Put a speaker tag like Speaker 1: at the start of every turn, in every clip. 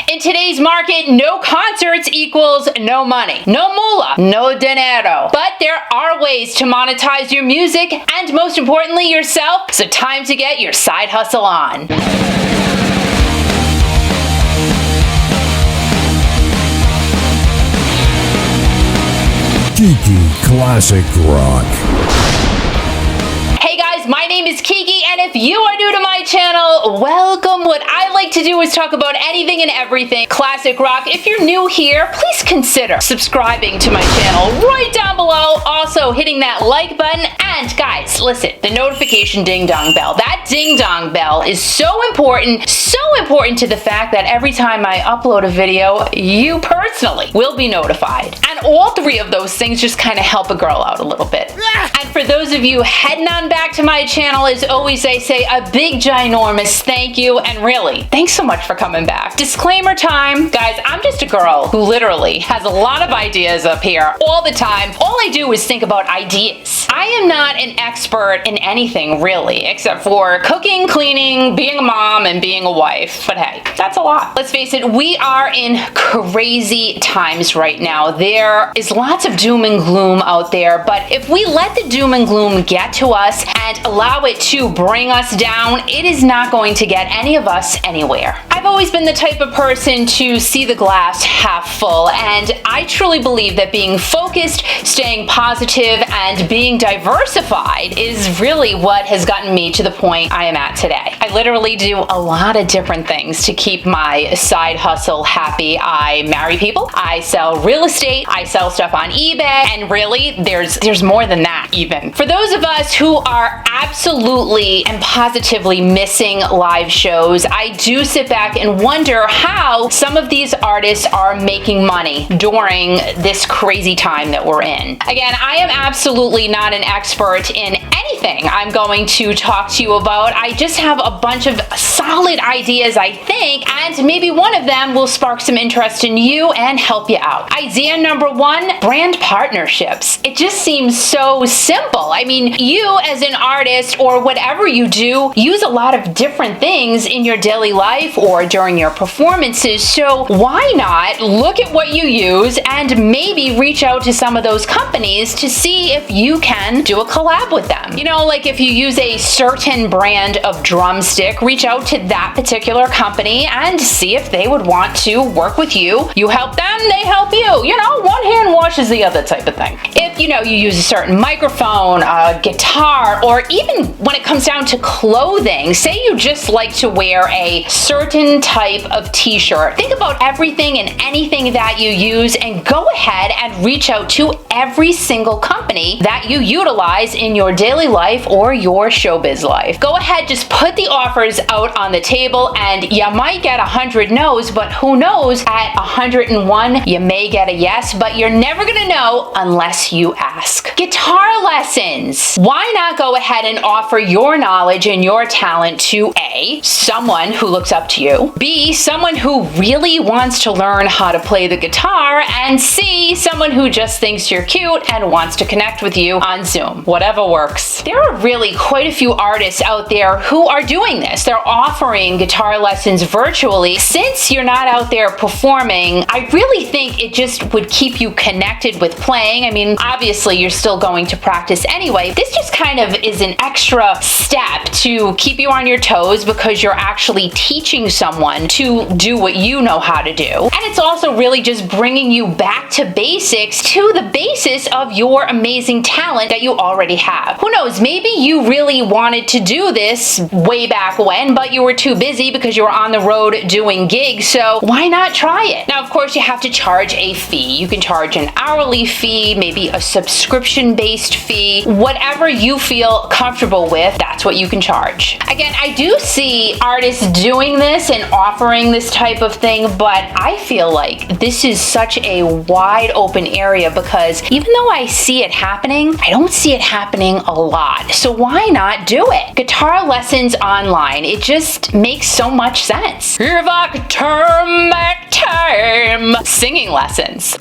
Speaker 1: In today's market, no concerts equals no money. No moolah, no dinero. But there are ways to monetize your music and most importantly yourself, so time to get your side hustle on.
Speaker 2: Geeky Classic Rock.
Speaker 1: Hey guys, my name is Kiki, and if you are new to my channel, welcome. What I like to do is talk about anything and everything classic rock. If you're new here, please consider subscribing to my channel right down below. Also hitting that like button, and guys, listen, the notification ding dong bell. That ding dong bell is so important to the fact that every time I upload a video, you personally will be notified. And all three of those things just kind of help a girl out a little bit. And for those of you heading on back to my channel, as always I say a big ginormous thank you, and really, thanks so much for coming back. Disclaimer time. Guys, I'm just a girl who literally has a lot of ideas up here all the time. All I do is think about ideas. I am not an expert in anything really, except for cooking, cleaning, being a mom, and being a wife. But hey, that's a lot. Let's face it, we are in crazy times right now. There is lots of doom and gloom out there, but if we let the doom and gloom get to us and allow it to bring us down, it is not going to get any of us anywhere. I've always been the type of person to see the glass half full, and I truly believe that being focused, staying positive, and being diversified is really what has gotten me to the point I am at today. I literally do a lot of different things to keep my side hustle happy. I marry people, I sell real estate, I sell stuff on eBay, and really, there's more than that even. For those of us who are absolutely and positively missing live shows, I do sit back and wonder how some of these artists are making money during this crazy time that we're in. Again, I am absolutely not an expert in anything I'm going to talk to you about. I just have a bunch of solid ideas, I think, and maybe one of them will spark some interest in you and help you out. Idea number one, brand partnerships. It just seems so simple. I mean, you as an artist or whatever you do, use a lot of different things in your daily life or during your performances. So why not look at what you use and maybe reach out to some of those companies to see if you can do a collab with them. You know, like if you use a certain brand of drumstick, reach out to that particular company and see if they would want to work with you. You help them, they help you. You know, one hand washes the other type of thing. If, you know, you use a certain microphone, a guitar, or even when it comes down to clothing, say you just like to wear a certain type of t-shirt. Think about everything and anything that you use and go ahead and reach out to every single company that you utilize in your daily life or your showbiz life. Go ahead, just put the offers out on the table, and you might get 100 no's, but who knows, at 101 you may get a yes, but you're never gonna know unless you ask. Guitar lessons. Why not go ahead and offer your knowledge and your talent to A, someone who looks up to you, B, someone who really wants to learn how to play the guitar, and C, someone who just thinks you're cute and wants to connect with you on Zoom. Whatever works. There are really quite a few artists out there who are doing this. They're offering guitar lessons virtually. Since you're not out there performing, I really think it just would keep you connected with playing. I mean, obviously you're still going to practice anyway. This just kind of is an extra step to keep you on your toes because you're actually teaching someone to do what you know how to do. And it's also really just bringing you back to basics, to the basis of your amazing talent that you already have. Who knows, maybe you really wanted to do this way back when, but you were too busy because you were on the road doing gigs, so why not try it? Now, of course, you have to charge a fee. You can charge an hourly fee, maybe a subscription-based fee, whatever you feel comfortable with, that's what you can charge. Again, I do see artists doing this and offering this type of thing, but I feel like this is such a wide open area because even though I see it happening, I don't see it happening a lot. So why not do it? Guitar lessons online. It just makes so much sense. If I could turn back time. Singing lessons.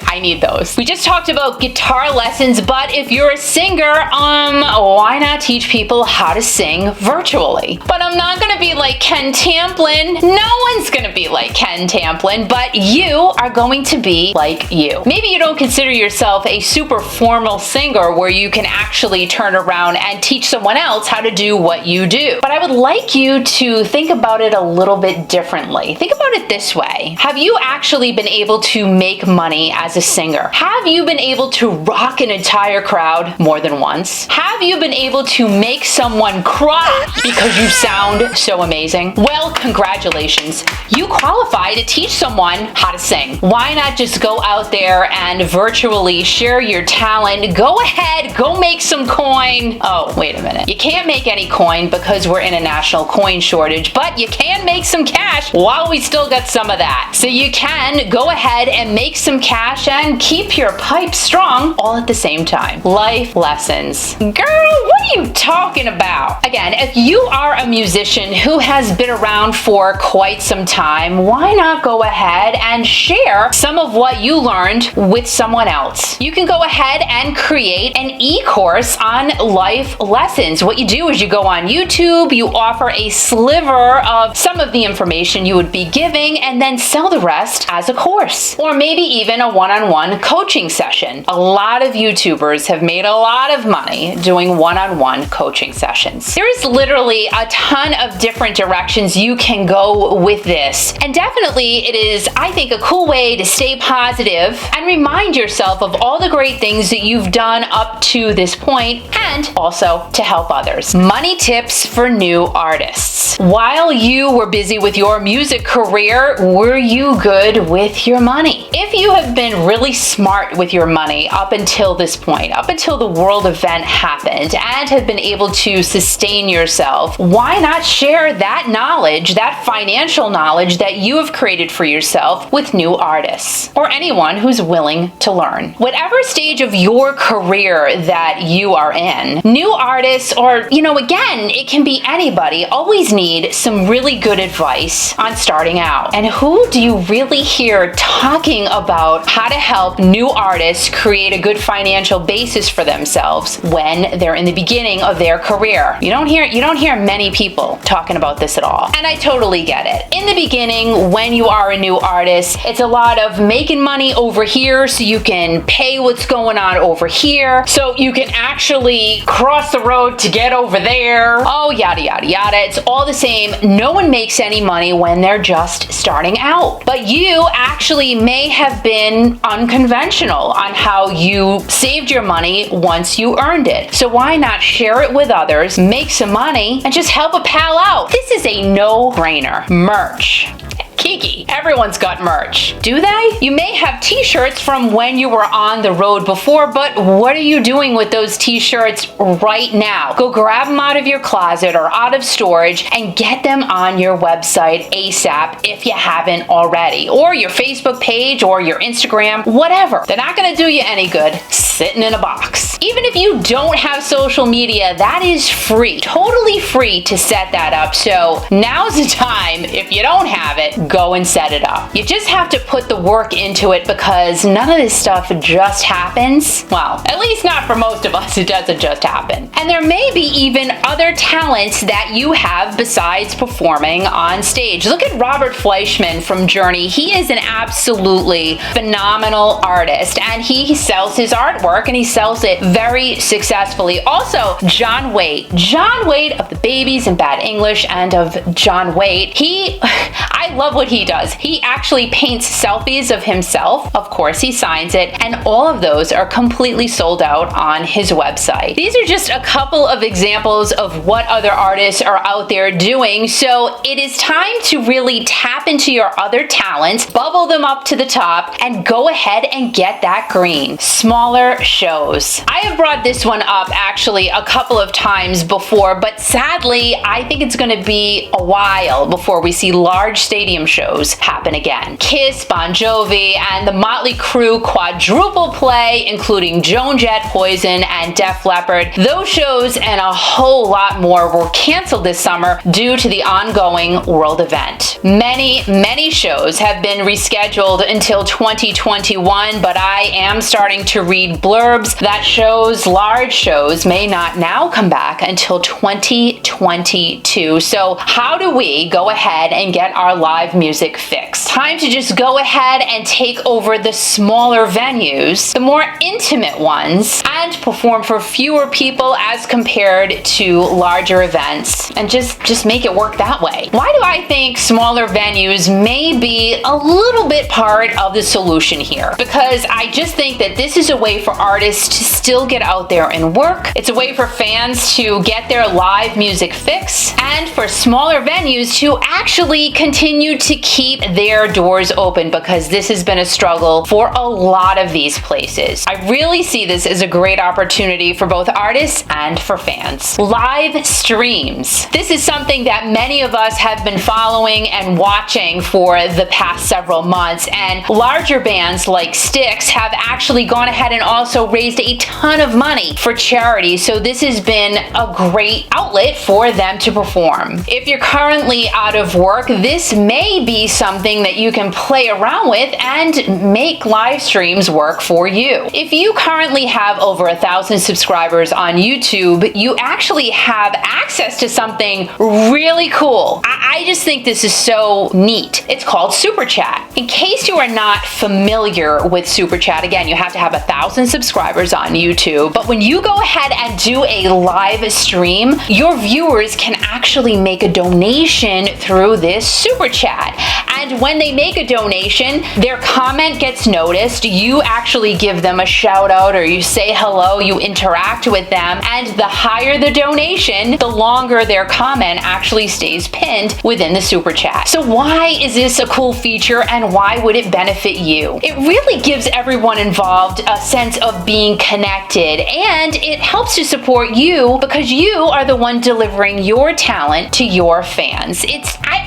Speaker 1: I need those. We just talked about guitar lessons, but if you're a singer, why not teach people how to sing virtually? But I'm not gonna be like Ken Tamplin. No one's gonna be like Ken Tamplin, but you are going to be like you. Maybe you don't consider yourself a super formal singer where you can actually turn around and teach someone else how to do what you do. But I would like you to think about it a little bit differently. Think about it this way. Have you actually been able to make money as a singer? Have you been able to rock an entire crowd more than once? Have you been able to make someone cry because you sound so amazing? Well, congratulations. You qualify to teach someone how to sing. Why not just go out there and virtually share your talent? Go ahead, go make some coin. Oh, wait a minute. You can't make any coin because we're in a national coin shortage, but you can make some cash while we still got some of that. So you can go ahead and make some cash and keep your pipe strong all at the same time. Life lessons. Girl, what are you talking about? Again, if you are a musician who has been around for quite some time, why not go ahead and share some of what you learned with someone else? You can go ahead and create an e-course on life lessons. What you do is you go on YouTube, you offer a sliver of some of the information you would be giving, and then sell the rest as a course. Or maybe even a one-on-one coaching session. A lot of YouTubers have made a lot of money doing one-on-one coaching sessions. There is literally a ton of different directions you can go with this. And definitely it is, I think, a cool way to stay positive and remind yourself of all the great things that you've done up to this point, and also to help others. Money tips for new artists. While you were busy with your music career, were you good with your money? If you have been really smart with your money up until this point, up until the world event happened, and have been able to sustain yourself, why not share that knowledge, that financial knowledge that you have created for yourself with new artists or anyone who's willing to learn? Whatever stage of your career that you are in, new artists, or, again, it can be anybody, always need some really good advice on starting out. And who do you really hear talking about how to help new artists create a good financial basis for themselves when they're in the beginning of their career? You don't hear many people talking about this at all. And I totally get it. In the beginning, when you are a new artist, it's a lot of making money over here so you can pay what's going on over here, so you can actually cross the road to get over there. Oh, yada, yada, yada. It's all the same. No one makes any money when they're just starting out. But you actually may have been unconventional on how you saved your money once you earned it. So why not share it with others, make some money, and just help a pal out? This is a no-brainer. Merch. Kiki, everyone's got merch. Do they? You may have t-shirts from when you were on the road before, but what are you doing with those t-shirts right now? Go grab them out of your closet or out of storage and get them on your website ASAP if you haven't already, or your Facebook page or your Instagram, whatever. They're not gonna do you any good sitting in a box. Even if you don't have social media, that is free, totally free to set that up. So now's the time. If you don't have it, go and set it up. You just have to put the work into it, because none of this stuff just happens. Well, at least not for most of us, it doesn't just happen. And there may be even other talents that you have besides performing on stage. Look at Robert Fleischman from Journey. He is an absolutely phenomenal artist, and he sells his artwork, and he sells it very successfully. Also, John Waite of the Babies and Bad English and of John Waite. I love what he does. He actually paints selfies of himself. Of course, he signs it, and all of those are completely sold out on his website. These are just a couple of examples of what other artists are out there doing. So it is time to really tap into your other talents, bubble them up to the top, and go ahead and get that green. Smaller shows. I have brought this one up actually a couple of times before, but sadly, I think it's going to be a while before we see large stadium shows happen again. Kiss, Bon Jovi, and the Motley Crue quadruple play, including Joan Jett, Poison, and Def Leppard. Those shows and a whole lot more were canceled this summer due to the ongoing world event. Many shows have been rescheduled until 2021, but I am starting to read blurbs that shows large shows may not now come back until 2022. So how do we go ahead and get our live music fixed? Time to just go ahead and take over the smaller venues, the more intimate ones, and perform for fewer people as compared to larger events, and just make it work that way. Why do I think smaller venues may be a little bit part of the solution here? Because I just think that this is a way for artists to still get out there and work. It's a way for fans to get their live music fix, and for smaller venues to actually continue to keep their doors open, because this has been a struggle for a lot of these places. I really see this as a great opportunity for both artists and for fans. Live streams. This is something that many of us have been following and watching for the past several months, and larger bands like Styx have actually gone ahead and also raised a ton of money for charity, so this has been a great outlet for them to perform. If you're currently out of work, this may be something that you can play around with and make live streams work for you. If you currently have over 1,000 subscribers on YouTube, you actually have access to something really cool. I just think this is so neat. It's called Super Chat. In case you are not familiar with Super Chat, again, you have to have 1,000 subscribers on YouTube, but when you go ahead and do a live stream, your viewers can actually make a donation through this Super Chat. And when they make a donation, their comment gets noticed. You actually give them a shout out, or you say hello, you interact with them, and the higher the donation, the longer their comment actually stays pinned within the Super Chat. So why is this a cool feature, and why would it benefit you? It really gives everyone involved a sense of being connected, and it helps to support you because you are the one delivering your talent to your fans.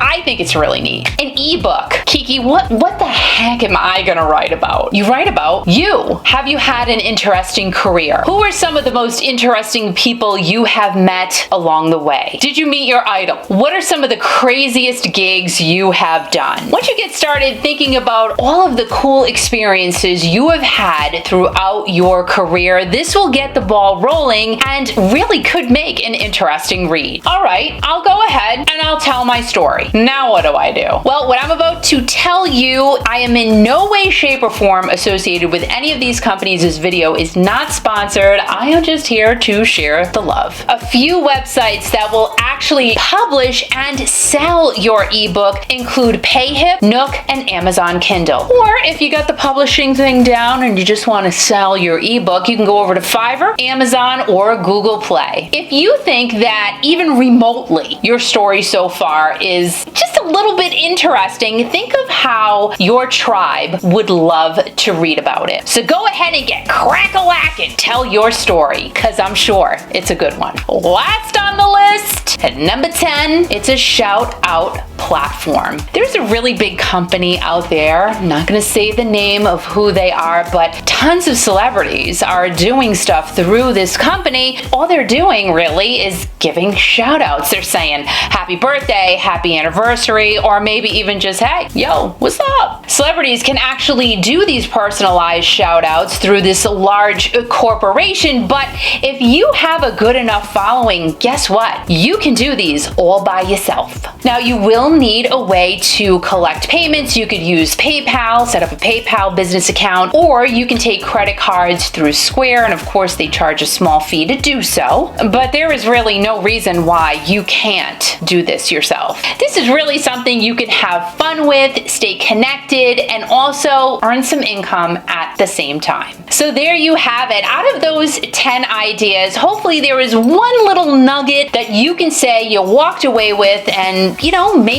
Speaker 1: I think it's really neat. An ebook. Kiki, what the heck am I gonna write about? You write about you. Have you had an interesting career? Who are some of the most interesting people you have met along the way? Did you meet your idol? What are some of the craziest gigs you have done? Once you get started thinking about all of the cool experiences you have had throughout your career, this will get the ball rolling and really could make an interesting read. All right, I'll go ahead and I'll tell my story. Now what do I do? Well, what I'm about to tell you, I am in no way, shape, or form associated with any of these companies. This video is not sponsored. I am just here to share the love. A few websites that will actually publish and sell your ebook include Payhip, Nook, and Amazon Kindle. Or if you got the publishing thing down and you just want to sell your ebook, you can go over to Fiverr, Amazon, or Google Play. If you think that even remotely your story so far is just a little bit interesting, think of how your tribe would love to read about it. So go ahead and get crack-a-lack and tell your story, because I'm sure it's a good one. Last on the list, at number 10, it's a shout-out platform. There's a really big company out there, I'm not going to say the name of who they are, but tons of celebrities are doing stuff through this company. All they're doing really is giving shout-outs. They're saying happy birthday, happy anniversary, or maybe even just, hey, yo, what's up? Celebrities can actually do these personalized shout-outs through this large corporation, but if you have a good enough following, guess what? You can do these all by yourself. Now, you will need a way to collect payments. You could use PayPal, set up a PayPal business account, or you can take credit cards through Square, and of course they charge a small fee to do so. But there is really no reason why you can't do this yourself. This is really something you can have fun with, stay connected, and also earn some income at the same time. So there you have it. Out of those 10 ideas, hopefully there is one little nugget that you can say you walked away with and,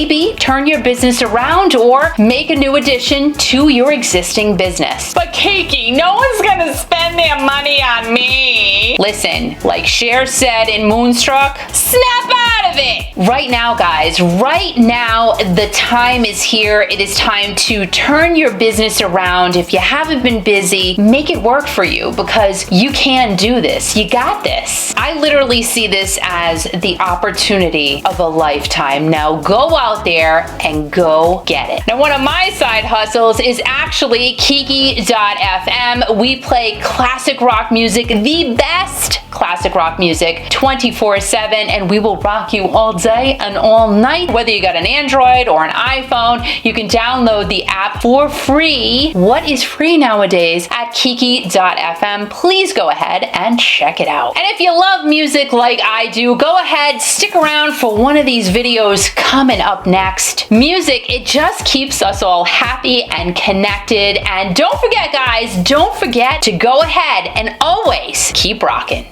Speaker 1: maybe turn your business around or make a new addition to your existing business. But Kiki, no one's gonna spend their money on me. Listen, like Cher said in Moonstruck, snap out of of it. Right now, guys, right now, the time is here. It is time to turn your business around. If you haven't been busy, make it work for you because you can do this. You got this. I literally see this as the opportunity of a lifetime. Now go out there and go get it. Now, one of my side hustles is actually Kiki.fm. We play classic rock music, the best classic rock music 24/7, and we will rock you all day and all night. Whether you got an Android or an iPhone, you can download the app for free. What is free nowadays at Kiki.fm? Please go ahead and check it out. And if you love music like I do, go ahead, stick around for one of these videos coming up next. Music, it just keeps us all happy and connected. And don't forget, guys, don't forget to go ahead and always keep rocking.